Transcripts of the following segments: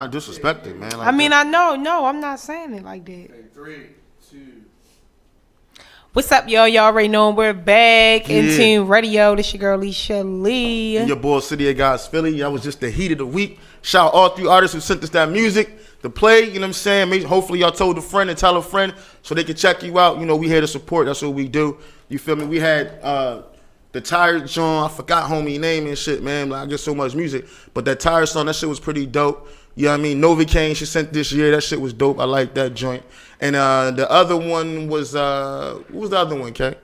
Not disrespecting, man. Like I mean, I know. No, I'm not saying it like that. Okay, 3, 2. What's up, y'all? Y'all already know we're back Yeah. in Team Radio. This your girl, Alicia Lee. Your boy, City of God's Philly. That was just the heat of the week. Shout out all 3 artists who sent us that music to play. You know what I'm saying? Hopefully, y'all told a friend and tell a friend so they can check you out. You know, we here to support. That's what we do. You feel me? We had the Tired John. I forgot homie name and shit, man. Like, I get so much music. But that Tired song, that shit was pretty dope. You know what I mean? Novocaine, she sent this year. That shit was dope. I like that joint. And the other one was, what was the other one, Kay?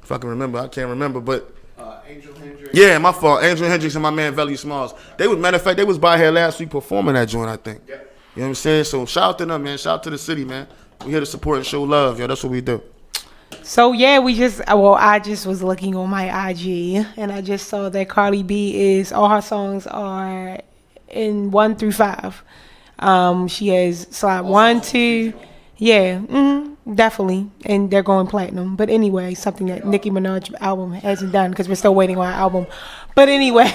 If I can remember. I can't remember, but. Angel Hendrix. Yeah, my fault. Angel Hendrix and my man Velly Smalls. Matter of fact, they was by here last week performing that joint, I think. Yeah. You know what I'm saying? So shout out to them, man. Shout out to the city, man. We here to support and show love, yo. That's what we do. So yeah, I just was looking on my IG and I just saw that Cardi B all her songs are in 1 through 5. She has slide 1, 2. Yeah, definitely, and they're going platinum. But anyway, something that Nicki Minaj album hasn't done because we're still waiting on our album. But anyway,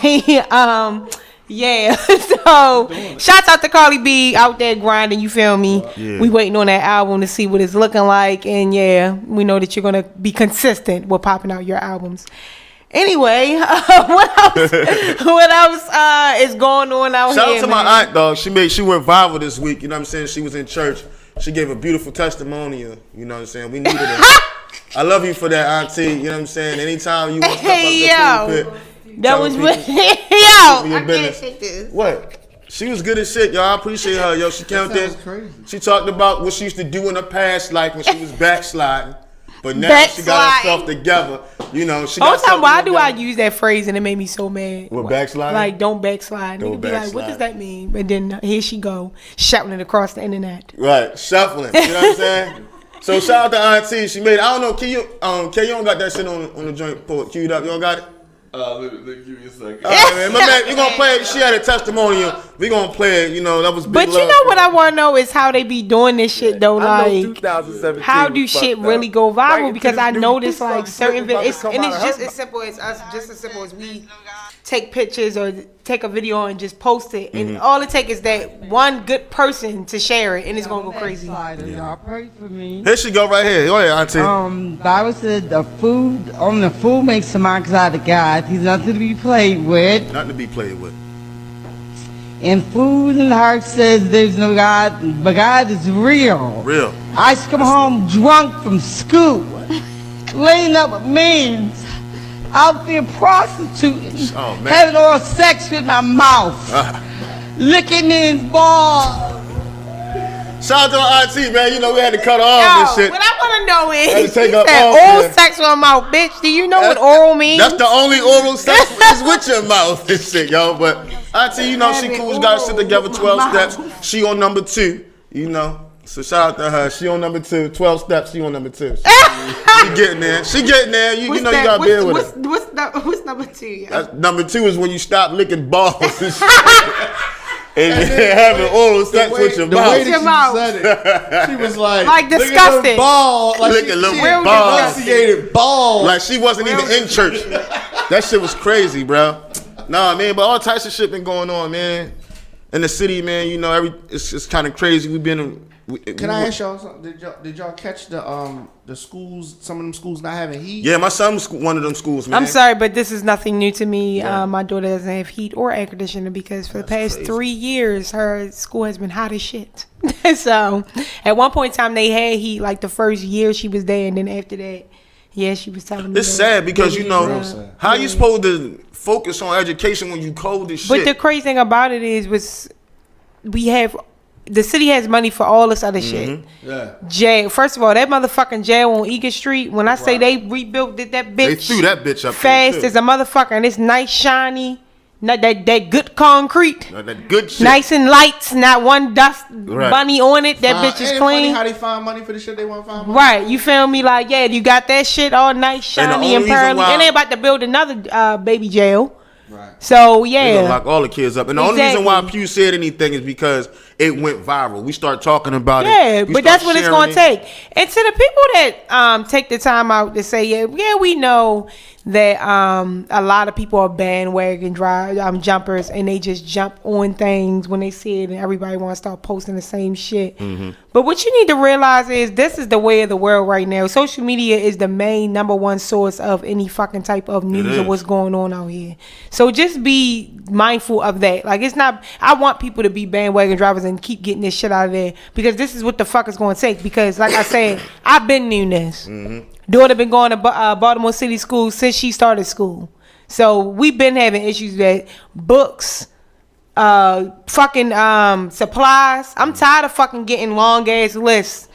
yeah. So shouts out to Cardi B out there grinding. You feel me? Yeah. We waiting on that album to see what it's looking like, and yeah, we know that you're gonna be consistent with popping out your albums. Anyway, what else is going on out Shout here? out to my aunt, dog. She went viral this week. You know what I'm saying? She was in church. She gave a beautiful testimonial. You know what I'm saying? We needed it. I love you for that, auntie. You know what I'm saying? Anytime you want to step up the pulpit, That was telling people- yo. your I business. can't take this. What? She was good as shit, y'all. I appreciate her, yo. She came there. crazy. She talked about what she used to do in her past life when she was backsliding. But now she got herself together. You know, she got Whole time, why do I together. use that phrase and it made me so mad? What, backsliding? Like, don't backslide. Don't Nigga be like, what does backslide. that mean? But then here she go, shouting it across the internet. Right, shuffling. You know what I'm saying? So shout out to Auntie. She made it. I don't know, can you don't got that shit on the joint queued up. You don't got it? Look, give me a second. All right, man. My man, you gonna play it. She had a testimonial. We gonna play it. You know, that was big But love. you know what I want to know is how they be doing this shit though. I know Like, 2017 how do was shit fucked really up. go viral? Right, Because I dude, noticed this like fucking certain shit was videos, about to and come it's out of just her as simple as us, just as simple as we take pictures or take a video and just post it, and all it takes is that one good person to share it, and it's gonna go crazy. Y'all pray for me. Here she go right here. Go ahead, Auntie. Bible said the food makes a man out of God. He's nothing to be played with. Nothing to be played with. And food and heart says there's no God, but God is real. Real. I used to come home drunk from school, laying up with men, out there prostituting, Oh, man. having oral sex with my mouth, licking his balls. Shout out to our Auntie, man. You know we had to cut her off and shit. What I want to know Had to is, take he her said off, oral man. sex with my mouth, bitch. Do you know what oral means? That's the only oral sex is with your mouth and shit, yo. But Auntie, you know she cool. Got shit together. 12 steps. She on number 2. You know. So shout out to her. She on number 2. 12 steps. She on number 2. She getting there. She getting there. You know you gotta bear with it. What's number 2? Yeah. That's, number 2 is when you stop licking balls and shit. And having oral sex with your The way mouth. that she said it, she was like Like look at disgusting. her ball, like Look at little real balls. enunciated ball. Like she wasn't even in church. That shit was crazy, bro. Nah, man, but all types of shit been going on, man. In the city, man, you know, it's kind of crazy. We've been. Can I ask y'all something? Did y'all catch the schools? Some of them schools not having heat. Yeah, my son was one of them schools, man. I'm sorry, but this is nothing new to me. Yeah. My daughter doesn't have heat or air conditioning because for the past crazy. 3 years, her school has been hot as shit. So, at one point in time, they had heat like the first year she was there, and then after that, yeah, she was telling me. It's that sad because they- you know how you supposed to focus on education when you cold as shit. But the crazy thing about it is, the city has money for all this other shit. Yeah. Jail. First of all, that motherfucking jail on Eagle Street. When I say they rebuilt that bitch, They threw that bitch up fast there, too. as a motherfucker, and it's nice, shiny, not that good concrete, That good shit. nice and lights, not one dust Right. bunny on it. That bitch is Ain't it funny clean. how they find money for the shit they want to find money? Right, you feel me? Like, yeah, you got that shit all nice, shiny, only and reason pearly, why- and they about to build another baby jail. Right. So They gonna yeah, lock all the kids up. And the only reason why Exactly. Pew said anything is because it went viral. We start talking about it. yeah, We but start that's what it's sharing gonna it. take. And to the people that take the time out to say, yeah, we know that a lot of people are bandwagon jumpers, and they just jump on things when they see it, and everybody want to start posting the same shit. But what you need to realize is this is the way of the world right now. Social media is the main number one source of any fucking type of news of what's going on out here. So just be mindful of that. Like, it's not, I want people to be bandwagon drivers and keep getting this shit out of there, because this is what the fuck is going to take. Because like I said, I've been doing this. Daughter been going to Baltimore City Schools since she started school. So we've been having issues that books, fucking supplies. I'm tired of fucking getting long ass lists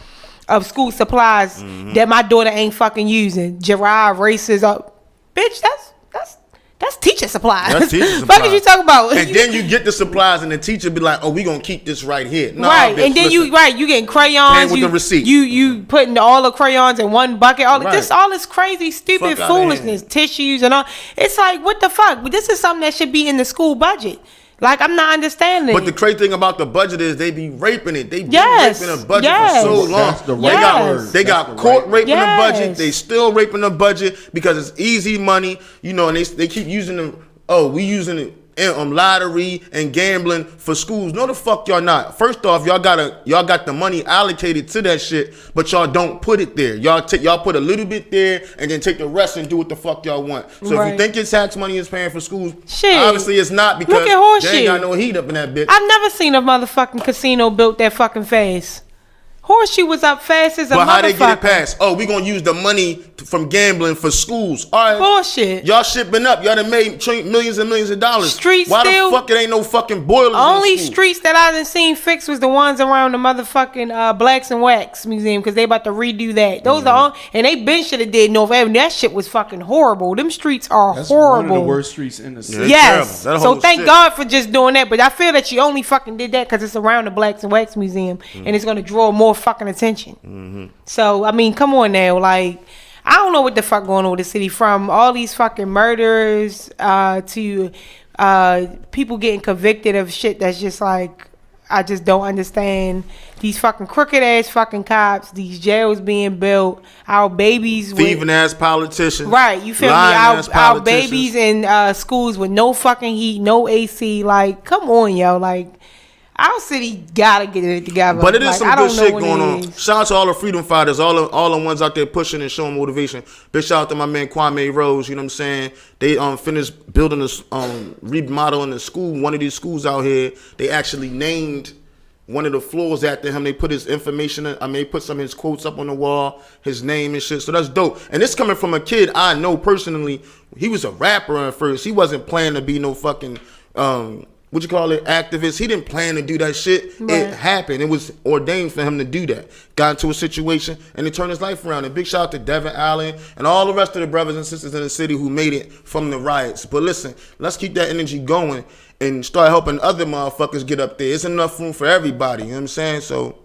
of school supplies that my daughter ain't fucking using. Giraffe, races up. Bitch, that's teacher supplies. That's teacher supplies. Fuck is you talking about? And then you get the supplies, and the teacher be like, "Oh, we gonna keep this right here." Nah, Right, bitch, and then listen. you getting crayons. With the receipt. You putting all the crayons in one bucket. All Right. this crazy, stupid Fuck outta foolishness, tissues and all. It's like, what the fuck? This is something that should be in the school budget. Like, I'm not understanding. But the crazy thing about the budget is they be raping it. They be Yes, raping the budget yes. for so long. That's the right Yes. They That's got the caught right- raping Yes. the budget. They still raping the budget because it's easy money, you know, and they keep using them. Oh, we using it lottery and gambling for schools. No, the fuck y'all not. First off, y'all got the money allocated to that shit, but y'all don't put it there. Y'all put a little bit there and then take the rest and do what the fuck y'all want. So if Right. you think your tax money is paying for schools, Shit. obviously it's not, because Look at they Horseshoe. ain't got no heat up in that bitch. I've never seen a motherfucking casino built that fucking fast. Horseshoe was up fast as a But motherfucker. how they get it passed? Oh, we gonna use the money from gambling for schools. All right. Bullshit. Y'all shit been up. Y'all done made millions and millions of dollars. Streets Why still- the fuck it ain't no fucking boilers? Only in school? streets that I done seen fixed was the ones around the motherfucking Blacks and Wax Museum, because they about to redo that. Those are all, and they been should have did North Avenue. That shit was fucking horrible. Them streets are That's horrible. one of the worst streets in the city. Yeah. Yes. terrible. That So whole thank shit. God for just doing that. But I feel that you only fucking did that because it's around the Blacks and Wax Museum, and it's gonna draw more fucking attention. So I mean, come on now, like. I don't know what the fuck going on with the city, from all these fucking murders to people getting convicted of shit that's just like, I just don't understand. These fucking crooked ass fucking cops, these jails being built, our babies Thieving ass politicians. right, you feel me? lying ass Our politicians. babies in schools with no fucking heat, no AC. Like, come on, yo. Like, our city gotta get it together. But it is like, some I good don't know shit what going it on. is. Shout out to all the freedom fighters, all the ones out there pushing and showing motivation. Big shout out to my man Kwame Rose. You know what I'm saying? They finished building this remodeling the school. One of these schools out here, they actually named one of the floors after him. They put his information they put some of his quotes up on the wall, his name and shit. So that's dope. And this coming from a kid I know personally. He was a rapper at first. He wasn't planning to be no fucking what you call it, activist. He didn't plan to do that shit. Right. It happened. It was ordained for him to do that. Got into a situation and it turned his life around. And big shout out to Devin Allen and all the rest of the brothers and sisters in the city who made it from the riots. But listen, let's keep that energy going and start helping other motherfuckers get up there. It's enough room for everybody. You know what I'm saying? So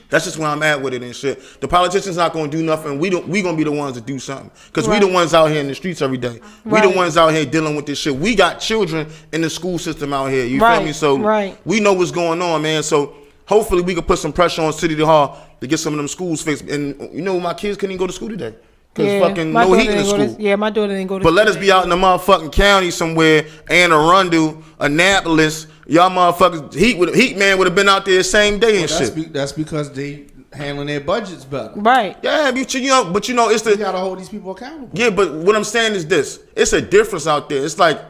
that's just where I'm at with it and shit. The politicians not gonna do nothing. We gonna be the ones to do something. Cause we the ones out here in the streets every day. We the Right. ones out here dealing with this shit. We got children in the school system out here. You Right, feel me? So right. we know what's going on, man. So hopefully we can put some pressure on City Hall to get some of them schools fixed. And you know, my kids couldn't even go to school today. Cause fucking my no daughter heat in the didn't go school. to- yeah, my daughter didn't go to But let us school. be out in the motherfucking county somewhere, Anne Arundel, Annapolis. Y'all motherfuckers, Heat Man would have been out there the same day and shit. That's because they handling their budgets better. Right. Yeah, but you know, it's You the gotta hold these people accountable. yeah. But what I'm saying is this: it's a difference out there. It's like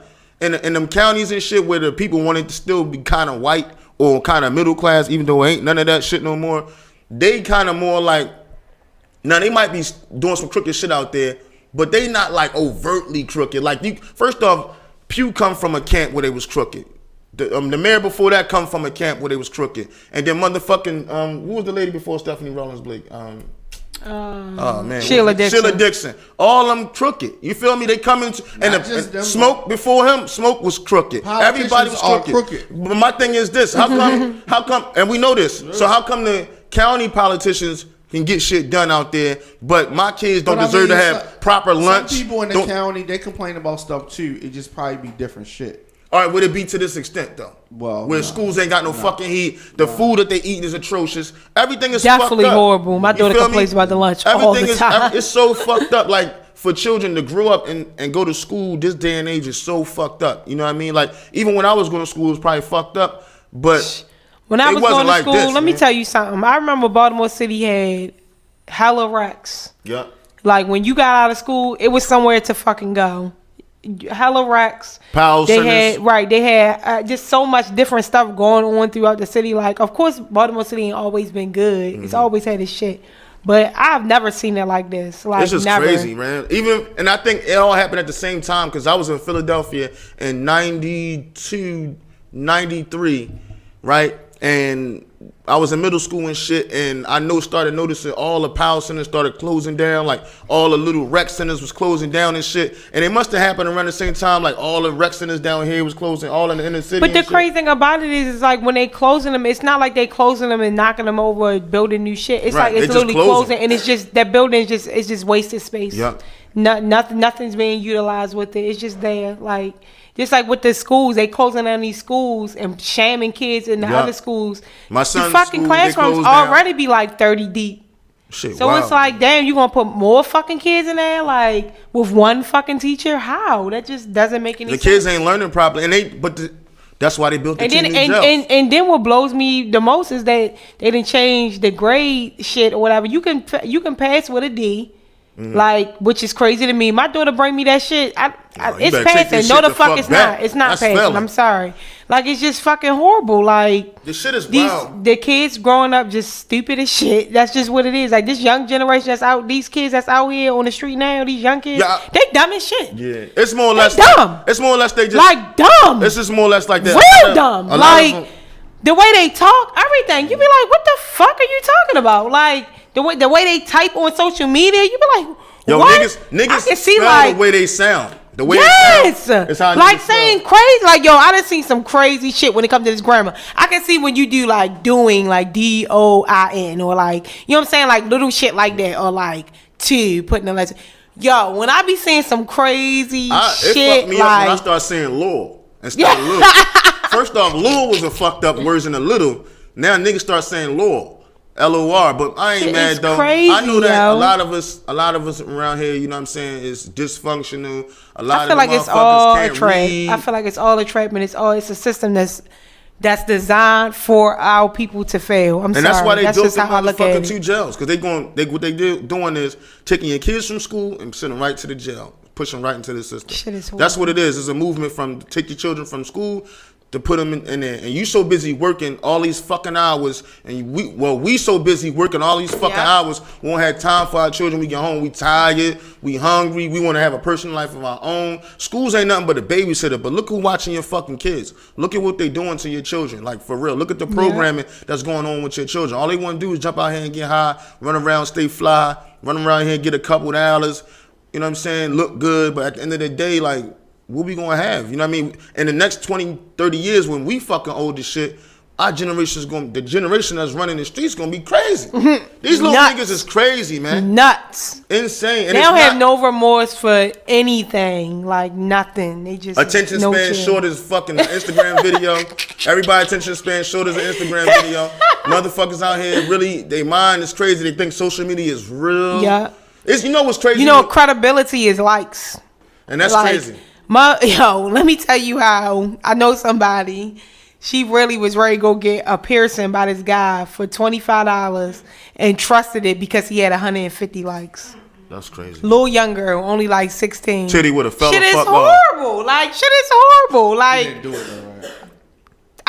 in them counties and shit where the people wanted to still be kind of white or kind of middle class, even though ain't none of that shit no more. They kind of more like, now they might be doing some crooked shit out there, but they not like overtly crooked. Like first off, Pew come from a camp where they was crooked. The mayor before that come from a camp where they was crooked, and then motherfucking who was the lady before Stephanie Rollins Blake? Oh man, Sheila Dixon. Sheila Dixon. All them crooked. You feel me? They come into and just them. Smoke before him. Smoke was crooked. Everybody was are crooked. crooked. But my thing is this: how come? And we know this. So how come the county politicians can get shit done out there, but my kids don't But I deserve mean, to have proper lunch? Some people in the Don't- county, they complain about stuff too. It just probably be different shit. All right, would it be to this extent though? Well, where no. schools ain't got no fucking heat, the food that they eat is atrocious. Everything is Definitely fucked up. horrible. My You daughter feel complains me? about the lunch all the time. It's so fucked up. Like for children to grow up and go to school this day and age is so fucked up. You know what I mean? Like, even when I was going to school, it was probably fucked up. But when I was wasn't going to like school, this, let me man. tell you something. I remember Baltimore City had hella wrecks. Yeah. Like, when you got out of school, it was somewhere to fucking go. Hella wrecks. They had just so much different stuff going on throughout the city. Like, of course, Baltimore City ain't always been good. It's always had its shit. But I've never seen it like this. Like, it's just never. crazy, man. And I think it all happened at the same time because I was in Philadelphia in 92, 93, right? And I was in middle school and shit, and I started noticing all the power centers started closing down, like all the little rec centers was closing down and shit. And it must have happened around the same time, like all the rec centers down here was closing, all in the inner city. But the crazy thing about it is like when they closing them, it's not like they closing them and knocking them over, building new shit. It's Right, like it's they just literally closing. closing, and it's just that building it's just wasted space. Yep. Nothing's being utilized with it. It's just there, like. Just like with the schools, they closing down these schools and shamming kids in the other schools. My son's the fucking school, they classrooms closed down. already be like 30 deep. Shit, So wow. it's like, damn, you gonna put more fucking kids in there, like with one fucking teacher? How? That just doesn't make any The sense. kids ain't learning properly, and that's why they built the And two then new jails. and then what blows me the most is that they didn't change the grade shit or whatever. You can pass with a D. Like, which is crazy to me. My daughter bring me that shit. you It's better take this passing. No, shit the the fuck fuck it's back. not. It's not That's passing. failing. I'm sorry. Like, it's just fucking horrible. Like, This shit is wild. the kids growing up just stupid as shit. That's just what it is. Like, this young generation that's out, these kids that's out here on the street now, these young kids, they dumb as shit. Yeah, it's more or less dumb. It's more or less they just Like, dumb. It's just more or less like that. Real dumb. A lot of Like, them- the way they talk, everything. You be like, what the fuck are you talking about? Like, the way they type on social media, you be like, yo, what? niggas I can see spell like the way they sound. The way yes, they sound. It's how like niggas saying spell. crazy. Like, yo, I done seen some crazy shit when it comes to this grammar. I can see when you do like doing like DOIN or like, you know what I'm saying, like little shit like that, or like to putting the letter. Yo, when I be seeing some crazy It shit, fucked me up when I started saying "lul" instead of "lil." First off, "lul" was a fucked up version of "little." Now niggas start saying "lol." LOR, but I ain't Shit mad is though. crazy, I know that yo. a lot of us around here, you know what I'm saying, is dysfunctional. A lot I of feel like the it's all motherfuckers a can't trap. read. I feel like it's all a trap, and it's a system that's designed for our people to fail. I'm sorry. And that's why they built just the how I look at motherfucking it. two jails. Because what they doing is taking your kids from school and sending them right to the jail, pushing right into the system. Shit is horrible. That's what it is. It's a movement from take your children from school to put them in there. And you so busy working all these fucking hours, and we so busy working all these fucking hours, we won't have time for our children. We get home, we tired, we hungry, we want to have a personal life of our own. Schools ain't nothing but a babysitter, but look who watching your fucking kids. Look at what they doing to your children. Like, for real. Look at the programming that's going on with your children. All they want to do is jump out here and get high, run around, stay fly, run around here and get a couple dollars, you know what I'm saying, look good, but at the end of the day, like, what we gonna have? You know what I mean? In the next 20, 30 years, when we fucking old as shit, our generation's the generation that's running the streets gonna be crazy. These little Nuts. niggas is crazy, man. Nuts. Insane. And They it's don't have not- no remorse for anything, like nothing. They just attention no span chill. short as fucking Instagram video. Everybody attention span short as an Instagram video. Motherfuckers out here really, they mind is crazy. They think social media is real. Yeah. It's, you know what's crazy? You know, credibility is likes. And that's Like, crazy. Let me tell you how I know somebody. She really was ready to go get a piercing by this guy for $25 and trusted it because he had 150 likes. That's crazy. Little young girl, only like 16. Titty would have fell the Shit is fuck off. horrible. Like, shit is horrible. Like, Do it though, right?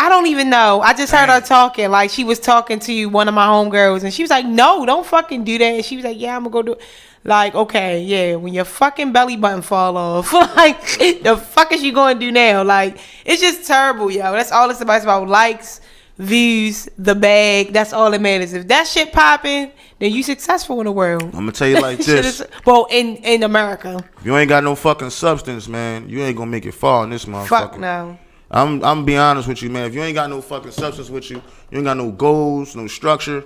I don't even know. I just heard her talking. Like, she was talking to one of my homegirls, and she was like, no, don't fucking do that. And she was like, yeah, I'm going to go do it. Like, okay, yeah, when your fucking belly button fall off, like, the fuck is you going to do now? Like, it's just terrible, yo. That's all it's about. Likes, views, the bag. That's all that matters. If that shit popping, then you successful in the world. I'm gonna tell you like Shit this. well, in America. If you ain't got no fucking substance, man, you ain't gonna make it far in this motherfucker. Fuck no. I'm being honest with you, man. If you ain't got no fucking substance with you, you ain't got no goals, no structure,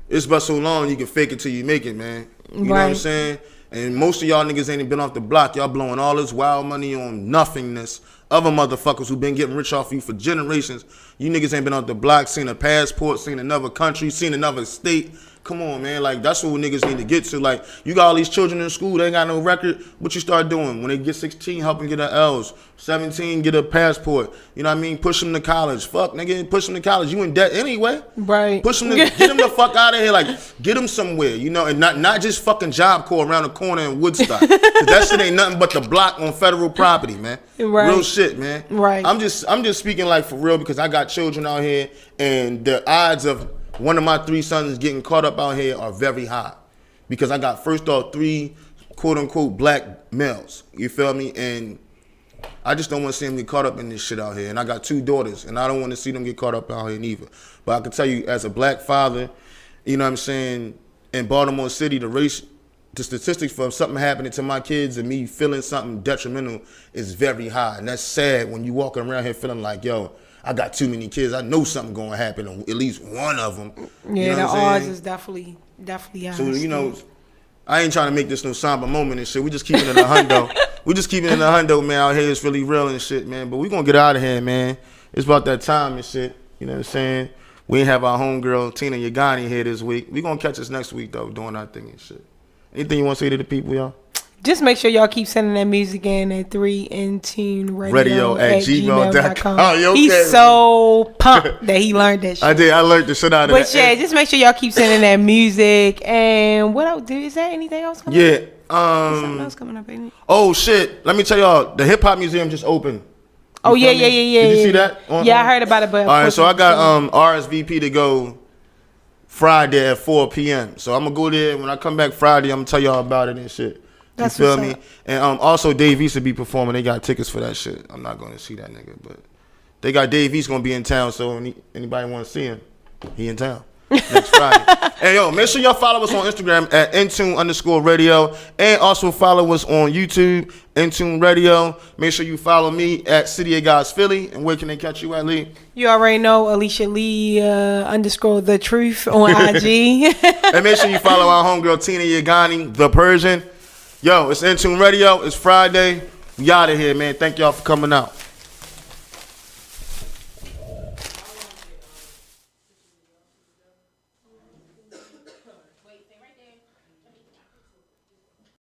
it's but so long you can fake it till you make it, man. You know what I'm Right. saying? And most of y'all niggas ain't been off the block. Y'all blowing all this wild money on nothingness. Other motherfuckers who been getting rich off you for generations. You niggas ain't been off the block, seen a passport, seen another country, seen another state. Come on, man. Like, that's what niggas need to get to. Like, you got all these children in school, they ain't got no record. What you start doing? When they get 16, help them get an L's. 17, get a passport. You know what I mean? Push them to college. Fuck, nigga, push them to college. You in debt anyway. Right. Push them to, get them the fuck out of here. Like, get them somewhere, you know, and not just fucking Job Corps around the corner in Woodstock. 'Cause that shit ain't nothing but the block on federal property, man. Right. Real shit, man. Right. I'm just speaking like for real because I got children out here, and the odds of one of my 3 sons getting caught up out here are very high, because I got first off 3 quote unquote black males. You feel me? And I just don't want to see them get caught up in this shit out here. And I got 2 daughters, and I don't want to see them get caught up out here neither. But I can tell you, as a black father, you know what I'm saying, in Baltimore City, the statistics for something happening to my kids and me feeling something detrimental is very high. And that's sad when you walking around here feeling like, yo, I got too many kids. I know something going to happen on at least one of them. Yeah, you know the what I'm odds saying? is definitely high. So, you know, I ain't trying to make this no somber moment and shit. We just keeping it in a hundo. We just keeping it in a hundo, man. Out here it's really real and shit, man. But we gonna get out of here, man. It's about that time and shit. You know what I'm saying? We ain't have our homegirl Tina Yagani here this week. We gonna catch us next week though, doing our thing and shit. Anything you want to say to the people, y'all? Just make sure y'all keep sending that music in at 3intuneradio@gmail.com. Oh, you okay? He's so pumped that he learned that shit. I did. I learned the shit out of But that. yeah, just make sure y'all keep sending that music. And what else? Is there anything else coming up? Yeah. Something else coming up, ain't it? Oh shit. Let me tell y'all, the Hip Hop Museum just opened. Oh You yeah, feel yeah, me? yeah, yeah. Did you see yeah. that? Yeah, I heard about it. But all right, so I got RSVP to go Friday at 4 p.m. So I'm gonna go there. When I come back Friday, I'm gonna tell y'all about it and shit. That's you feel what's me? up. And also Dave East will be performing. They got tickets for that shit. I'm not gonna see that nigga, but they got Dave East gonna be in town. So anybody want to see him, he in town next Friday. Hey yo, make sure y'all follow us on Instagram at Intune_radio, and also follow us on YouTube, Intune Radio. Make sure you follow me at City of Gods Philly. And where can they catch you at, Lee? You already know Alicia Lee _the truth on IG. And make sure you follow our homegirl Tina Yagani, the Persian. Yo, it's Intune Radio. It's Friday. We out of here, man. Thank y'all for coming out.